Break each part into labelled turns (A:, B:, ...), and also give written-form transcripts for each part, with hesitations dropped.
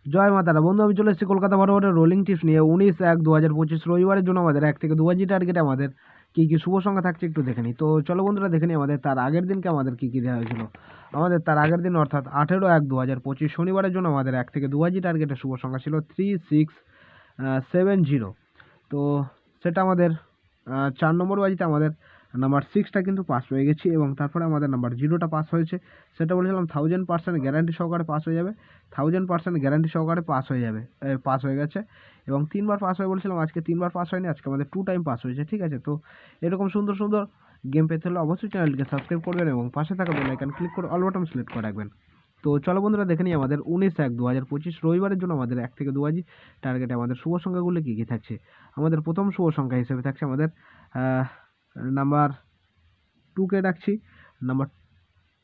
A: জয় মাতারা বন্ধু, আমি চলে এসেছি কলকাতা বরাবরের রোলিং টিপস নিয়ে 19/1/2025 রবিবারের জন্য আমাদের 1 থেকে 2 টার্গেটে আমাদের কি কি শুভ সংখ্যা থাকছে একটু দেখে নিই। তো চলো বন্ধুরা দেখে নিই আমাদের তার আগের দিনকে আমাদের কি কি দেওয়া হয়েছিল। আমাদের তার আগের দিন অর্থাৎ 18/1/2025 শনিবারের জন্য আমাদের 1 থেকে 2 টার্গেটের শুভ সংখ্যা ছিল 3670। তো সেটা আমাদের 4 নম্বর বাজিতে আমাদের নাম্বার 6টা কিন্তু পাস হয়ে গেছি এবং তারপরে আমাদের নাম্বার 0টা পাস হয়েছে। সেটা বলেছিলাম 1000% গ্যারান্টি সহকারে পাস হয়ে যাবে, 1000% গ্যারান্টি সহকারে পাস হয়ে যাবে, পাস হয়ে গেছে। এবং 3বার পাস হয়ে বলেছিলাম, আজকে 3বার পাস হয়নি, আজকে আমাদের 2 টাইম পাস হয়েছে। ঠিক আছে, তো এরকম সুন্দর সুন্দর গেম পেতে হলে অবশ্যই চ্যানেলটিকে সাবস্ক্রাইব করবেন এবং পাশে থাকা বেল আইকন ক্লিক করে অল বাটন সিলেক্ট করে রাখবেন। তো চলো বন্ধুরা দেখে নিই আমাদের 19/1/2025 রবিবারের জন্য আমাদের 1 থেকে 2 টার্গেটে আমাদের শুভ সংখ্যাগুলো কী কী থাকছে। আমাদের প্রথম শুভ সংখ্যা হিসেবে থাকছে আমাদের নাম্বার 2কে রাখছি। নাম্বার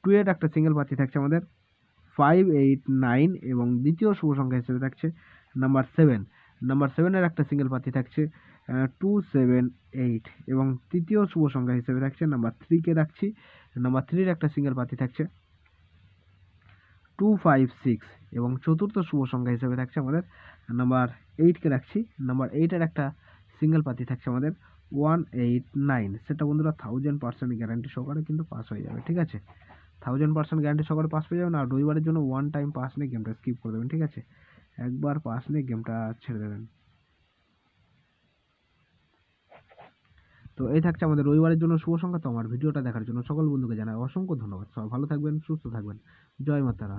A: 2 এর একটা সিঙ্গেল পাচ্ছি থাকছে আমাদের 589 এবং দ্বিতীয় শুভ সংখ্যা হিসেবে থাকছে নাম্বার 7। নাম্বার 7 এর একটা সিঙ্গেল পাচ্ছি থাকছে 278 এবং তৃতীয় শুভ সংখ্যা হিসেবে থাকছে নাম্বার 3কে রাখছি। নাম্বার 3 এর একটা সিঙ্গেল পাচ্ছি থাকছে 256 এবং চতুর্থ শুভ সংখ্যা হিসেবে থাকছে আমাদের নাম্বার 8কে রাখছি। নাম্বার 8 এর একটা সিঙ্গেল পাতি থাকছে আমাদের 189। সেটা বন্ধুরা 1000% গ্যারান্টি সহকারে কিন্তু পাস হয়ে যাবে। ঠিক আছে, 1000% গ্যারান্টি সহকারে পাস পেয়ে যাবেন। আর রবিবারের জন্য 1 টাইম পাস নিয়ে গেমটা স্কিপ করে দেবেন। ঠিক আছে, একবার পাস নিয়ে গেমটা ছেড়ে দেবেন। তো এই থাকছে আমাদের রবিবারের জন্য শুভ সংখ্যা। তো আমার ভিডিওটা দেখার জন্য সকল বন্ধুকে জানাই অসংখ্য ধন্যবাদ। সবাই ভালো থাকবেন, সুস্থ থাকবেন। জয় মাতারা।